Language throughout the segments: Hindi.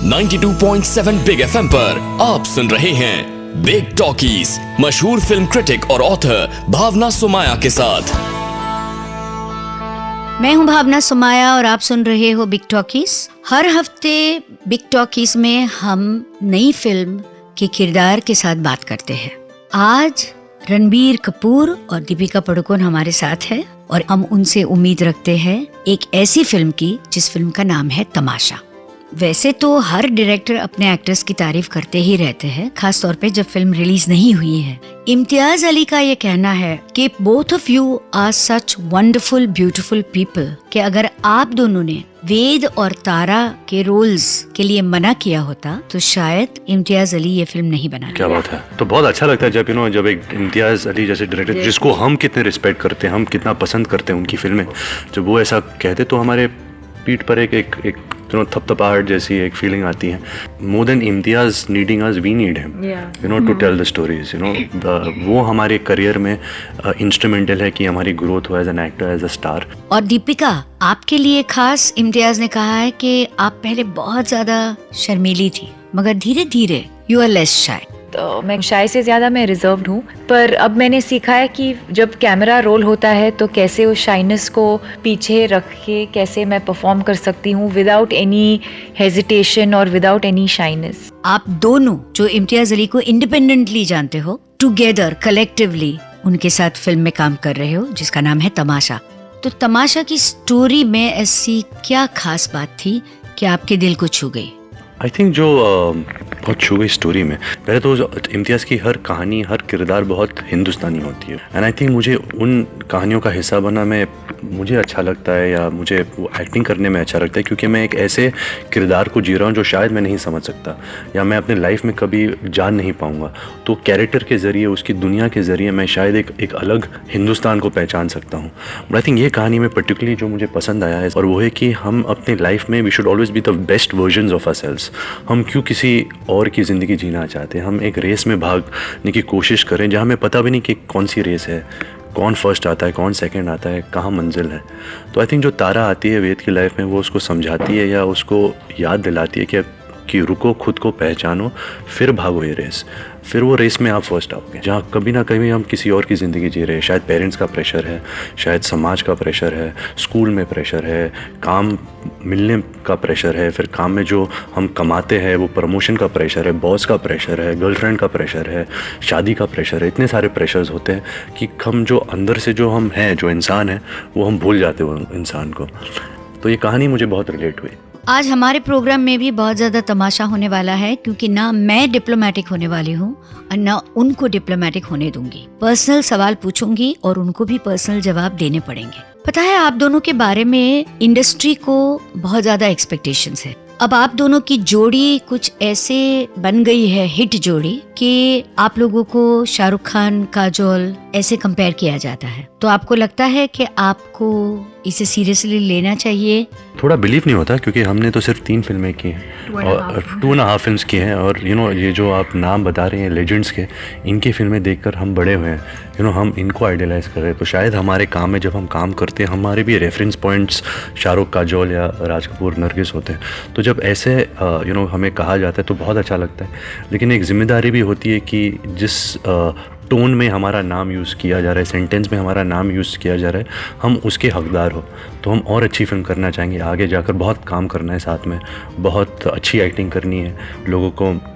92.7 बिग एफएम पर आप सुन रहे हैं बिग टॉकीज मशहूर फिल्म क्रिटिक और ऑथर भावना सुमाया के साथ। मैं हूं भावना सुमाया और आप सुन रहे हो बिग टॉकीज। हर हफ्ते बिग टॉकीज में हम नई फिल्म के किरदार के साथ बात करते हैं। आज रणबीर कपूर और दीपिका पादुकोण हमारे साथ है और हम उनसे उम्मीद रखते हैं एक ऐसी फिल्म की जिस फिल्म का नाम है तमाशा। वैसे तो हर डायरेक्टर अपने एक्टर्स की तारीफ करते ही रहते हैं, खास तौर पे जब फिल्म रिलीज नहीं हुई है। इम्तियाज अली का ये कहना है कि both of you are such wonderful beautiful people कि अगर आप दोनों ने वेद और तारा के रोल्स के लिए मना किया होता तो शायद इम्तियाज अली ये फिल्म नहीं बनाता। क्या बात है। तो बहुत अच्छा लगता है जब एक इम्तियाज अली जैसे डायरेक्टर जिसको हम कितने रिस्पेक्ट करते हैं, हम कितना पसंद करते हैं उनकी फिल्में, जब वो ऐसा कहते तो हमारे पीठ पर एक थपथपाहट जैसी एक फीलिंग आती है। More than Imtiaz needing us, we need him to tell the stories. वो हमारे करियर में इंस्ट्रूमेंटल है कि हमारी ग्रोथ हो as an actor, as a star. और दीपिका, आपके लिए खास इम्तियाज ने कहा है कि आप पहले बहुत ज्यादा शर्मीली थी मगर धीरे धीरे यू आर लेस शाय। तो मैं शाय से ज़्यादा मैं रिजर्व्ड हूँ, पर अब मैंने सीखा है कि जब कैमरा रोल होता है तो कैसे उस शाइनेस को पीछे रख के कैसे मैं परफॉर्म कर सकती हूँ विदाउट एनी हेजिटेशन और विदाउट एनी शाइनेस। आप दोनों जो इम्तियाज अली को इंडिपेंडेंटली जानते हो, टुगेदर कलेक्टिवली उनके साथ फिल्म में काम कर रहे हो जिसका नाम है तमाशा। तो तमाशा की स्टोरी में ऐसी क्या खास बात थी कि आपके दिल को छू गई? आई थिंक जो बहुत छू गई स्टोरी में, पहले तो इम्तियाज़ की हर कहानी, हर किरदार बहुत हिंदुस्तानी होती है। एंड आई थिंक मुझे उन कहानियों का हिस्सा बना मुझे अच्छा लगता है, या मुझे वो एक्टिंग करने में अच्छा लगता है, क्योंकि मैं एक ऐसे किरदार को जी रहा हूँ जो शायद मैं नहीं समझ सकता या मैं अपने लाइफ में कभी जान नहीं पाऊँगा। तो कैरेक्टर के ज़रिए, उसकी दुनिया के ज़रिए मैं शायद एक अलग हिंदुस्तान को पहचान सकता हूँ। बट आई थिंक ये कहानी में पर्टिकुलरली जो मुझे पसंद आया है और वो है कि हम अपने लाइफ में we should always be the best versions of ourselves. हम क्यों किसी और की ज़िंदगी जीना चाहते हैं? हम एक रेस में भागने की कोशिश करें जहाँ हमें पता भी नहीं कि कौन सी रेस है, कौन फर्स्ट आता है, कौन सेकंड आता है, कहाँ मंजिल है। तो आई थिंक जो तारा आती है वेद की लाइफ में, वो उसको समझाती है या उसको याद दिलाती है कि रुको, खुद को पहचानो, फिर भागो ये रेस। फिर वो रेस में आप फर्स्ट आओगे, जहाँ कभी ना कभी हम किसी और की ज़िंदगी जी रहे हैं। शायद पेरेंट्स का प्रेशर है, शायद समाज का प्रेशर है, स्कूल में प्रेशर है, काम मिलने का प्रेशर है, फिर काम में जो हम कमाते हैं वो प्रमोशन का प्रेशर है, बॉस का प्रेशर है, गर्लफ्रेंड का प्रेशर है, शादी का प्रेशर है। इतने सारे प्रेशर्स होते हैं कि हम जो अंदर से जो हम हैं, जो इंसान है, वो हम भूल जाते हैं वो इंसान को। तो ये कहानी मुझे बहुत रिलेट हुई। आज हमारे प्रोग्राम में भी बहुत ज्यादा तमाशा होने वाला है, क्योंकि ना मैं डिप्लोमेटिक होने वाली हूँ और ना उनको डिप्लोमेटिक होने दूंगी। पर्सनल सवाल पूछूंगी और उनको भी पर्सनल जवाब देने पड़ेंगे। पता है, आप दोनों के बारे में इंडस्ट्री को बहुत ज्यादा एक्सपेक्टेशंस है। अब आप दोनों की जोड़ी कुछ ऐसे बन गई है, हिट जोड़ी, कि आप लोगों को शाहरुख खान, काजोल ऐसे कंपेयर किया जाता है। तो आपको लगता है कि आपको इसे सीरियसली लेना चाहिए? थोड़ा बिलीव नहीं होता, क्योंकि हमने तो सिर्फ 3 फिल्में की हैं और 2.5 फिल्म्स की हैं। और ये जो आप नाम बता रहे हैं लेजेंड्स के, इनकी फिल्में देखकर हम बड़े हुए हैं। हम इनको आइडियलाइज कर रहे हैं। तो शायद हमारे काम में जब हम काम करते हैं, हमारे भी रेफरेंस पॉइंट्स शाहरुख, काजोल या राज कपूर, नरगिस होते हैं। तो जब ऐसे हमें कहा जाता है तो बहुत अच्छा लगता है। लेकिन एक जिम्मेदारी भी होती है कि जिस टोन में हमारा नाम यूज़ किया जा रहा है, सेंटेंस में हमारा नाम यूज़ किया जा रहा है, हम उसके हकदार हो। तो हम और अच्छी फिल्म करना चाहेंगे, आगे जाकर बहुत काम करना है, साथ में बहुत अच्छी एक्टिंग करनी है, लोगों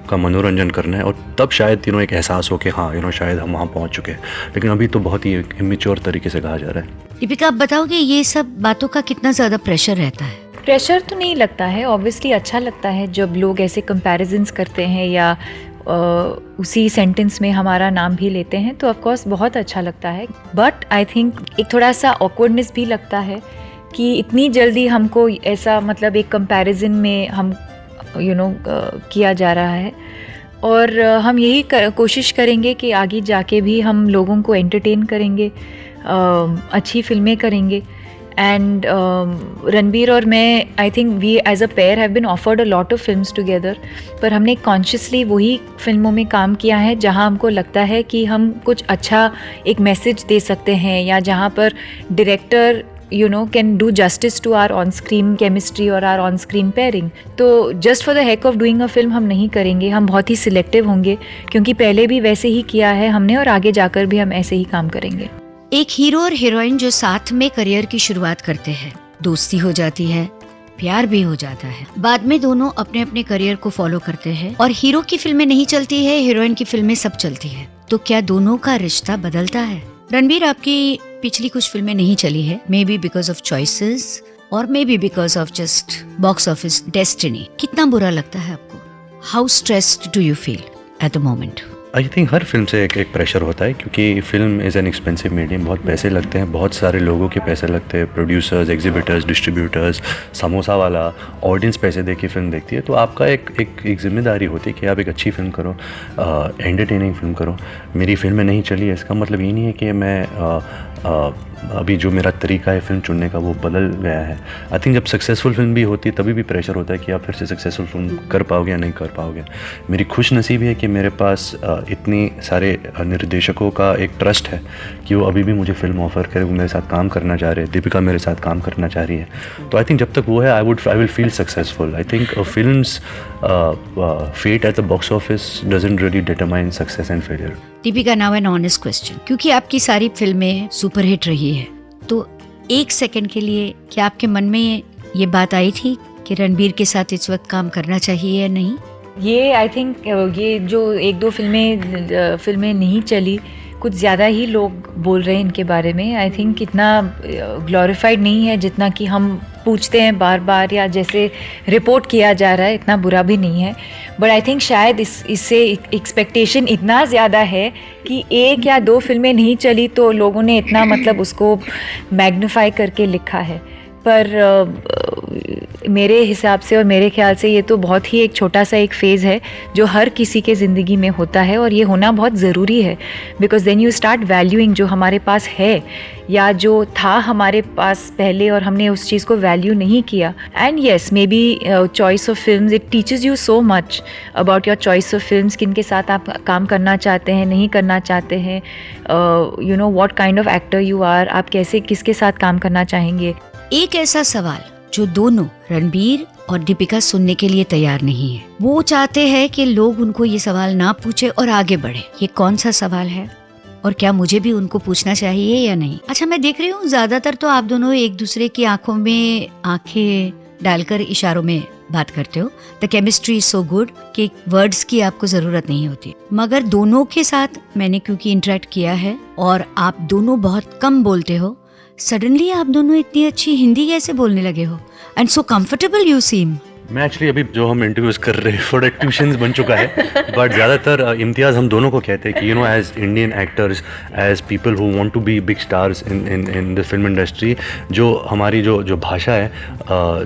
का मनोरंजन करना है, और तब शायद एक एहसास हो कि हाँ शायद हम वहाँ पहुँच चुके हैं। लेकिन अभी तो बहुत ही इमेच्योर तरीके से कहा जा रहा है। दीपिका, आप बताओगे ये सब बातों का कितना ज़्यादा प्रेशर रहता है? प्रेशर तो नहीं लगता है, ऑब्वियसली अच्छा लगता है जब लोग ऐसे कंपैरिजन्स करते हैं या उसी सेंटेंस में हमारा नाम भी लेते हैं, तो ऑफकोर्स बहुत अच्छा लगता है। बट आई थिंक एक थोड़ा सा ऑकवर्डनेस भी लगता है कि इतनी जल्दी हमको ऐसा, मतलब एक कंपैरिजन में हम किया जा रहा है। और हम यही कोशिश करेंगे कि आगे जाके भी हम लोगों को एंटरटेन करेंगे, अच्छी फिल्में करेंगे। एंड रणबीर और मैं, I think we as a pair have been offered a lot of films together, पर हमने कॉन्शियसली वही फिल्मों में काम किया है जहां हमको लगता है कि हम कुछ अच्छा एक मैसेज दे सकते हैं, या जहां पर director you know can do justice to our on screen chemistry or our on screen pairing. तो just for the heck of doing a film हम नहीं करेंगे, हम बहुत ही सिलेक्टिव होंगे क्योंकि पहले भी वैसे ही किया है हमने और आगे जाकर भी हम ऐसे ही काम करेंगे. एक हीरो और हीरोइन जो साथ में करियर की शुरुआत करते हैं, दोस्ती हो जाती है, प्यार भी हो जाता है, बाद में दोनों अपने अपने करियर को फॉलो करते हैं और हीरो की फिल्में नहीं चलती है, हीरोइन की फिल्में सब चलती है, तो क्या दोनों का रिश्ता बदलता है? रणबीर, आपकी पिछली कुछ फिल्में नहीं चली है, maybe because of choices और maybe because of just box office destiny. कितना बुरा लगता है आपको? How stressed do you feel at the moment? I think हर फिल्म से एक प्रेशर होता है क्योंकि फिल्म इज़ एन एक्सपेंसिव मीडियम. बहुत पैसे लगते हैं, बहुत सारे लोगों के पैसे लगते हैं, प्रोड्यूसर्स, एग्जीबिटर्स, डिस्ट्रीब्यूटर्स, समोसा वाला, ऑडियंस पैसे दे के फिल्म देखती है. तो आपका एक जिम्मेदारी होती है कि आप एक अच्छी फिल्म करो, एंटरटेनिंग फिल्म करो. मेरी फिल्में नहीं चली है इसका मतलब ये नहीं है कि मैं अभी जो मेरा तरीका है फिल्म चुनने का वो बदल गया है. आई थिंक जब सक्सेसफुल फिल्म भी होती है तभी भी प्रेशर होता है कि आप फिर से सक्सेसफुल फिल्म कर पाओगे या नहीं कर पाओगे. मेरी खुश नसीबी है कि मेरे पास इतनी सारे निर्देशकों का एक ट्रस्ट है कि वो अभी भी मुझे फिल्म ऑफर करे, वो मेरे साथ काम करना चाह रहे हैं. दीपिका मेरे साथ काम करना चाह रही है. तो आई थिंक जब तक वो है I will feel successful. I think film's fate at the box office doesn't really determine success and failure. Deepika, now an honest question, क्योंकि आपकी सारी फिल्में सुपरहिट रही है, तो एक सेकंड के लिए क्या आपके मन में ये बात आई थी कि रणबीर के साथ इस वक्त काम करना चाहिए या नहीं? ये आई थिंक ये जो एक दो फिल्में नहीं चली, कुछ ज़्यादा ही लोग बोल रहे हैं इनके बारे में. आई थिंक इतना ग्लोरीफाइड नहीं है जितना कि हम पूछते हैं बार बार या जैसे रिपोर्ट किया जा रहा है, इतना बुरा भी नहीं है. बट आई थिंक शायद इससे एक्सपेक्टेशन इतना ज़्यादा है कि एक या दो फिल्में नहीं चली तो लोगों ने इतना मतलब उसको मैग्नीफाई करके लिखा है. पर मेरे हिसाब से और मेरे ख्याल से ये तो बहुत ही एक छोटा सा एक फ़ेज़ है जो हर किसी के ज़िंदगी में होता है और ये होना बहुत ज़रूरी है. Because then you start valuing जो हमारे पास है या जो था हमारे पास पहले और हमने उस चीज़ को वैल्यू नहीं किया. And yes, may be choice of films, it teaches you so much about your choice of films, किन के साथ आप काम करना चाहते हैं, नहीं करना चाहते हैं, you know what kind of actor you are, आप कैसे किसके साथ काम करना चाहेंगे. एक ऐसा सवाल जो दोनों रणबीर और दीपिका सुनने के लिए तैयार नहीं है, वो चाहते हैं कि लोग उनको ये सवाल ना पूछे और आगे बढ़े. ये कौन सा सवाल है और क्या मुझे भी उनको पूछना चाहिए या नहीं? अच्छा, मैं देख रही हूँ ज्यादातर तो आप दोनों एक दूसरे की आंखों में आंखें डालकर इशारों में बात करते हो. The chemistry is so good कि वर्ड्स की आपको जरूरत नहीं होती. मगर दोनों के साथ मैंने क्योंकि इंटरेक्ट किया है और आप दोनों बहुत कम बोलते हो, सडनली आप दोनों इतनी अच्छी हिंदी कैसे बोलने लगे हो? And so comfortable you seem. मैं एक्चुअली अभी जो हम इंटरव्यूज कर रहे हैं थोड़ा ट्यूशन्स बन चुका है. बट ज़्यादातर इम्तियाज़ हम दोनों को कहते हैं कि you know as Indian actors, as people who want to be big stars in the film industry, जो हमारी जो भाषा है,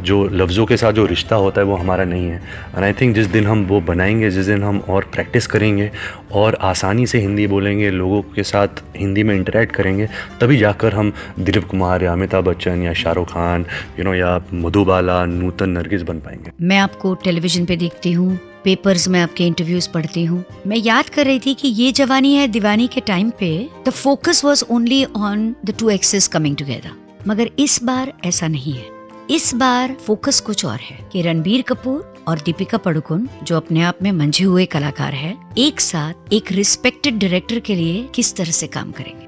जो लफ्ज़ों के साथ जो रिश्ता होता है वो हमारा नहीं है. एंड आई थिंक जिस दिन हम वो बनाएंगे, जिस दिन हम और प्रैक्टिस करेंगे और आसानी से हिंदी बोलेंगे, लोगों के साथ हिंदी में इंटरेक्ट करेंगे, तभी जाकर हम दिलीप कुमार या अमिताभ बच्चन या शाहरुख खान या मधुबाला, नूतन नरगिस बन पाएंगे. मैं आपको टेलीविजन पे देखती हूँ, पेपर्स में आपके इंटरव्यूज पढ़ती हूँ. मैं याद कर रही थी कि ये जवानी है दीवानी के टाइम पे the focus was only on the two actors coming together. मगर इस बार ऐसा नहीं है. इस बार फोकस कुछ और है कि रणबीर कपूर और दीपिका पादुकोण, जो अपने आप में मंझे हुए कलाकार है, एक साथ एक रिस्पेक्टेड डायरेक्टर के लिए किस तरह से काम करेंगे.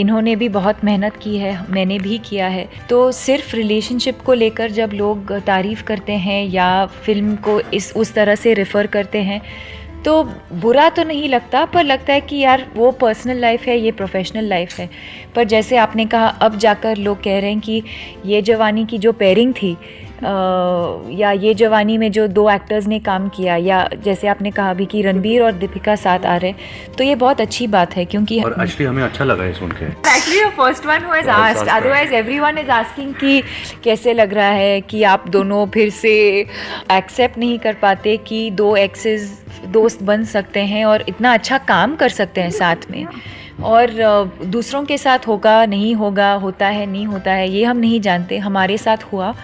इन्होंने भी बहुत मेहनत की है, मैंने भी किया है. तो सिर्फ रिलेशनशिप को लेकर जब लोग तारीफ़ करते हैं या फिल्म को उस तरह से रेफ़र करते हैं तो बुरा तो नहीं लगता, पर लगता है कि यार वो पर्सनल लाइफ है, ये प्रोफेशनल लाइफ है. पर जैसे आपने कहा, अब जाकर लोग कह रहे हैं कि ये जवानी की जो पेयरिंग थी या ये जवानी में जो दो एक्टर्स ने काम किया, या जैसे आपने कहा अभी कि रणबीर और दीपिका साथ आ रहे हैं, तो ये बहुत अच्छी बात है. क्योंकि और एक्चुअली हमें अच्छा लगा है सुन के. Actually the first one who has asked, otherwise everyone is asking कि कैसे लग रहा है कि आप दोनों फिर से एक्सेप्ट नहीं कर पाते कि दो एक्सेस दोस्त बन सकते हैं और इतना अच्छा काम कर सकते हैं साथ में. और दूसरों के साथ होगा नहीं होगा, होता है नहीं होता है, ये हम नहीं जानते. हमारे साथ हुआ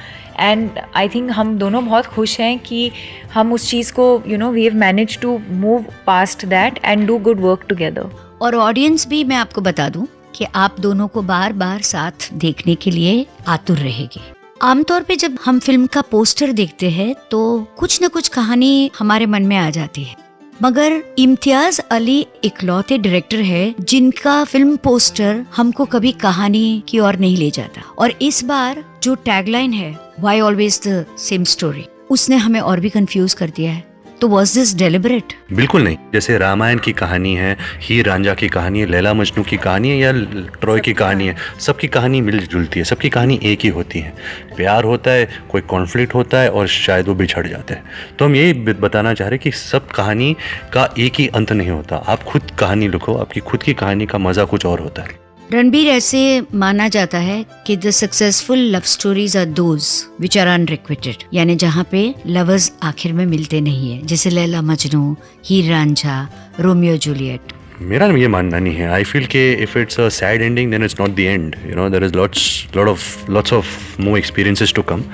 एंड आई थिंक हम दोनों बहुत खुश हैं कि हम उस चीज़ को we have manage to move past that and do good work together. और ऑडियंस भी, मैं आपको बता दूं कि आप दोनों को बार बार साथ देखने के लिए आतुर रहेगी। आमतौर पे जब हम फिल्म का पोस्टर देखते हैं तो कुछ न कुछ कहानी हमारे मन में आ जाती है, मगर इम्तियाज अली इकलौते डायरेक्टर है जिनका फिल्म पोस्टर हमको कभी कहानी की ओर नहीं ले जाता। और इस बार जो टैगलाइन है why always the same story, उसने हमें और भी कंफ्यूज कर दिया है। तो वाज दिस डेलिबरेट? बिल्कुल नहीं। जैसे रामायण की कहानी है, हीर रांझा की कहानी है, लैला मजनू की कहानी है या ट्रॉय की कहानी है, सबकी कहानी मिलजुलती है, सबकी कहानी एक ही होती है। प्यार होता है, कोई कॉन्फ्लिक्ट होता है और शायद वो बिछड़ जाते हैं। तो हम यही बताना चाह रहे हैं कि सब कहानी का एक ही अंत नहीं होता। आप खुद कहानी लिखो, आपकी खुद की कहानी का मजा कुछ और होता है। रणबीर, ऐसे माना जाता है कि the successful love stories are those which are unrequited, यानी जहाँ पे लवर्स आखिर में मिलते नहीं है, जैसे लैला मजनू, हीर रांझा, रोमियो जूलियट। मेरा ये मानना नहीं है। आई फील कि if it's a sad ending then it's not the end, you know, there is lots of more experiences to come.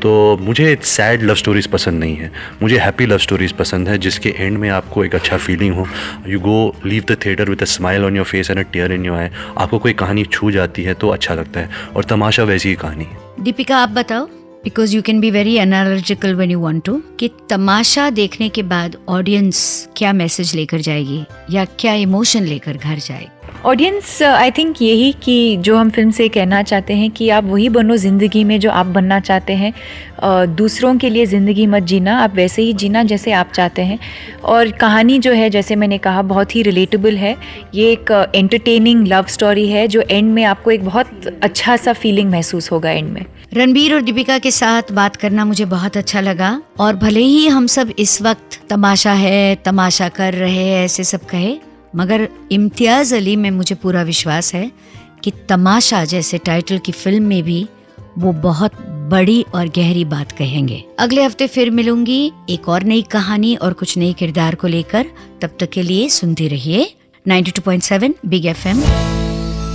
तो मुझे सैड लव स्टोरीज पसंद नहीं है, मुझे हैप्पी लव स्टोरीज पसंद है जिसके एंड में आपको एक अच्छा फीलिंग हो, you go leave the theatre with a smile on your face and a tear in your eye. आपको कोई कहानी छू जाती है तो अच्छा लगता है, और तमाशा वैसी ही कहानी है। दीपिका, आप बताओ, because you can be very analytical when you want to, कि तमाशा देखने के बाद ऑडियंस क्या मैसेज लेकर जाएगी या क्या इमोशन लेकर घर जाएगी? ऑडियंस आई थिंक यही कि जो हम फिल्म से कहना चाहते हैं कि आप वही बनो ज़िंदगी में जो आप बनना चाहते हैं। दूसरों के लिए ज़िंदगी मत जीना, आप वैसे ही जीना जैसे आप चाहते हैं। और कहानी जो है, जैसे मैंने कहा, बहुत ही रिलेटेबल है। ये एक एंटरटेनिंग लव स्टोरी है जो एंड में आपको एक बहुत अच्छा सा फीलिंग महसूस होगा एंड में। रणबीर और दीपिका के साथ बात करना मुझे बहुत अच्छा लगा, और भले ही हम सब इस वक्त तमाशा है, तमाशा कर रहे हैं, ऐसे सब कहे, मगर इम्तियाज अली में मुझे पूरा विश्वास है कि तमाशा जैसे टाइटल की फिल्म में भी वो बहुत बड़ी और गहरी बात कहेंगे। अगले हफ्ते फिर मिलूंगी एक और नई कहानी और कुछ नई किरदार को लेकर। तब तक के लिए सुनते रहिए 92.7 बिग FM।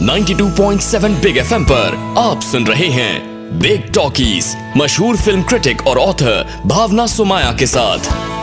92.7 बिग FM पर आप सुन रहे हैं बिग टॉकीज, मशहूर फिल्म क्रिटिक और ऑथर भावना सुमाया के साथ।